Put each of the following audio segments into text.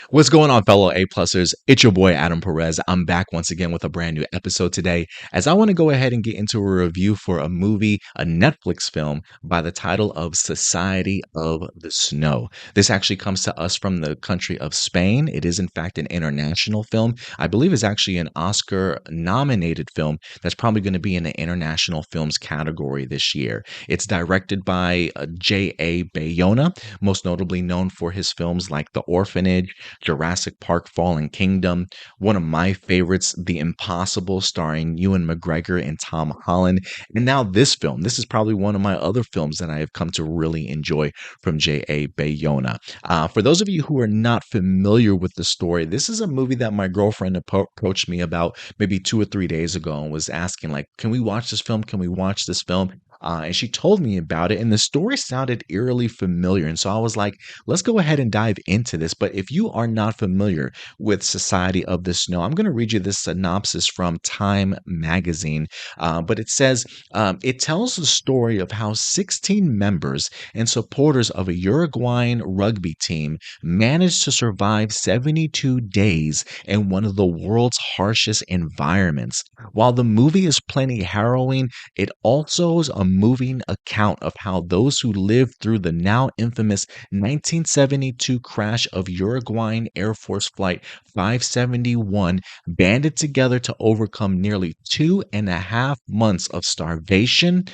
What's going on, fellow A-Plusers? It's your boy Adam Perez. I'm back once again with a brand new episode today, as I want to go ahead and get into a review for a movie, a Netflix film by the title of Society of the Snow. This actually comes to us from the country of Spain. It is, in fact, an international film. I believe it's actually an Oscar-nominated film that's probably going to be in the international films category this year. It's directed by J.A Bayona, most notably known for his films like The Orphanage, Jurassic Park Fallen Kingdom, one of my favorites, The Impossible, starring Ewan McGregor and Tom Holland. And now this film. This is probably one of my other films that I have come to really enjoy from J.A. Bayona. For those of you who are not familiar with the story, this is a movie that my girlfriend approached me about maybe 2 or 3 days ago and was asking, like, can we watch this film? Can we watch this film? And she told me about it, and the story sounded eerily familiar. And so I was like, let's go ahead and dive into this. But if you are not familiar with Society of the Snow, I'm going to read you this synopsis from Time magazine. But it says, it tells the story of how 16 members and supporters of a Uruguayan rugby team managed to survive 72 days in one of the world's harshest environments. While the movie is plenty harrowing, it also is a moving account of how those who lived through the now infamous 1972 crash of Uruguayan Air Force Flight 571 banded together to overcome nearly 2.5 months of starvation,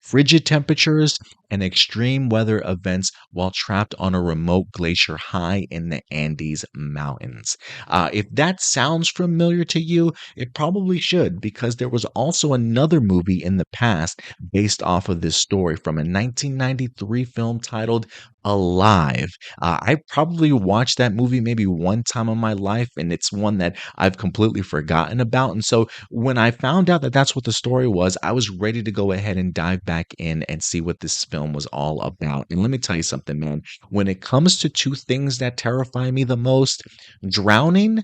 frigid temperatures, and extreme weather events while trapped on a remote glacier high in the Andes Mountains. If that sounds familiar to you, it probably should, because there was also another movie in the past based off of this story from a 1993 film titled Alive. I probably watched that movie maybe one time in my life, and it's one that I've completely forgotten about. And so when I found out that that's what the story was, I was ready to go ahead and dive back in and see what this film was all about. And let me tell you something, man. When it comes to two things that terrify me the most, drowning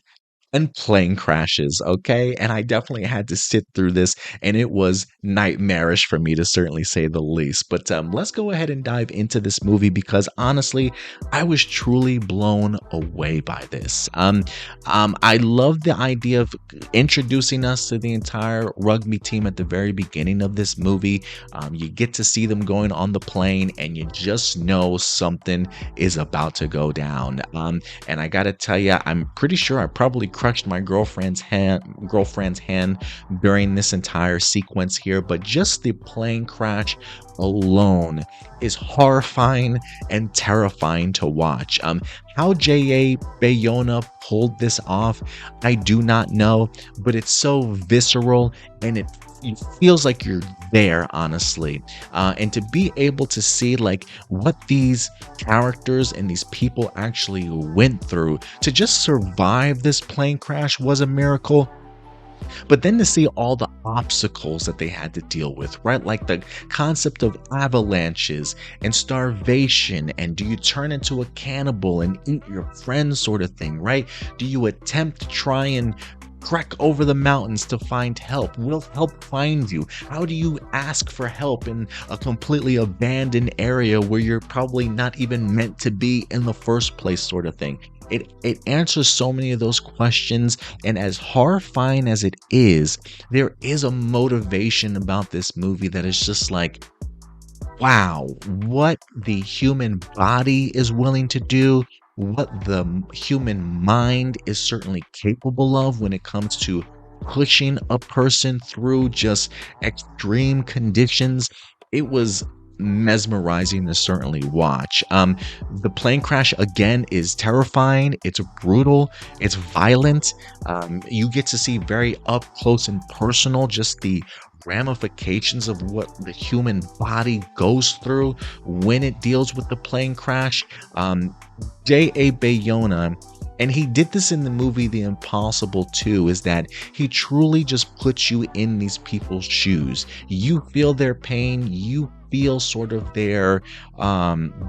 and plane crashes, okay? And I definitely had to sit through this, and it was nightmarish for me, to certainly say the least. But let's go ahead and dive into this movie, because honestly, I was truly blown away by this. I love the idea of introducing us to the entire rugby team at the very beginning of this movie. You get to see them going on the plane, and you just know something is about to go down. And I gotta tell you, I'm pretty sure I probably crushed my girlfriend's hand during this entire sequence here, but just the plane crash alone is horrifying and terrifying to watch. How J.A. Bayona pulled this off, I do not know, but it's so visceral, and it feels like you're there, honestly. And to be able to see like what these characters and these people actually went through to just survive this plane crash was a miracle. But then to see all the obstacles that they had to deal with, right? Like the concept of avalanches and starvation, and do you turn into a cannibal and eat your friends, sort of thing, right? Do you attempt to try and trek over the mountains to find help? Will help find you? How do you ask for help in a completely abandoned area where you're probably not even meant to be in the first place, sort of thing? It answers so many of those questions, and as horrifying as it is, there is a motivation about this movie that is just like, wow, what the human body is willing to do, what the human mind is certainly capable of when it comes to pushing a person through just extreme conditions. It was mesmerizing to certainly watch. The plane crash again is terrifying. It's brutal. It's violent. You get to see very up close and personal just the ramifications of what the human body goes through when it deals with the plane crash. J.A. Bayona, and he did this in the movie The Impossible too, is that he truly just puts you in these people's shoes. You feel their pain, you feel sort of their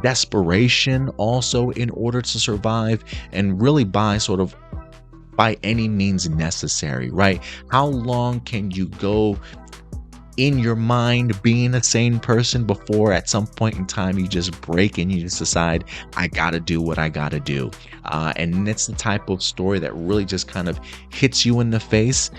desperation also in order to survive, and really by any means necessary, right? How long can you go in your mind being a sane person before at some point in time you just break and you just decide, I gotta do what I gotta do? and it's the type of story that really just kind of hits you in the face.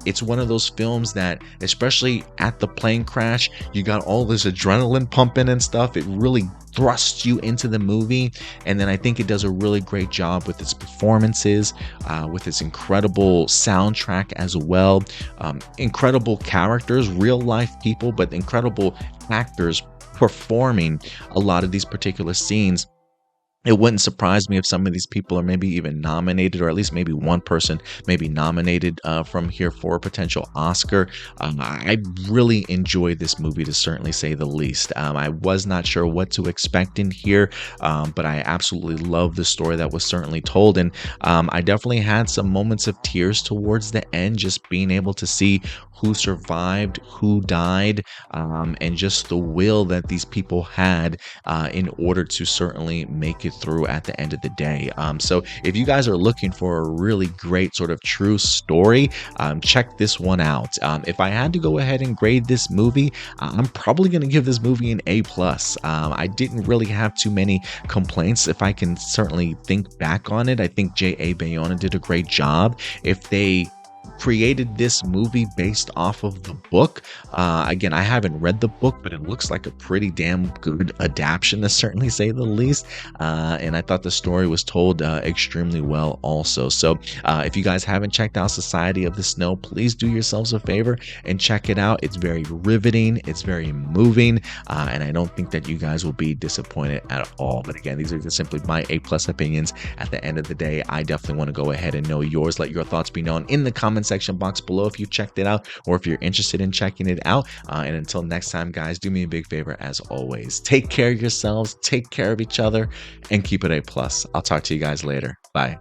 It's one of those films that, especially at the plane crash, you got all this adrenaline pumping and stuff. It really thrusts you into the movie, and then I think it does a really great job with its performances, with its incredible soundtrack as well. Incredible characters, real life people, but incredible actors performing a lot of these particular scenes. It wouldn't surprise me if some of these people are maybe even nominated, or at least maybe one person maybe nominated from here for a potential Oscar. I really enjoyed this movie, to certainly say the least. I was not sure what to expect in here, but I absolutely love the story that was certainly told. And I definitely had some moments of tears towards the end, just being able to see who survived, who died, and just the will that these people had in order to certainly make it through at the end of the day. So if you guys are looking for a really great sort of true story, check this one out. If I had to go ahead and grade this movie, I'm probably going to give this movie an A plus. I didn't really have too many complaints. If I can certainly think back on it, I think J.A Bayona did a great job. If they created this movie based off of the book. Again, I haven't read the book, but it looks like a pretty damn good adaptation, to certainly say the least. And I thought the story was told extremely well also. So if you guys haven't checked out Society of the Snow, please do yourselves a favor and check it out. It's very riveting. It's very moving. And I don't think that you guys will be disappointed at all. But again, these are just simply my A plus opinions. At the end of the day, I definitely want to go ahead and know yours. Let your thoughts be known in the comment section box below if you checked it out, or if you're interested in checking it out. And until next time, guys, do me a big favor as always. Take care of yourselves, take care of each other, and keep it A plus. I'll talk to you guys later. Bye.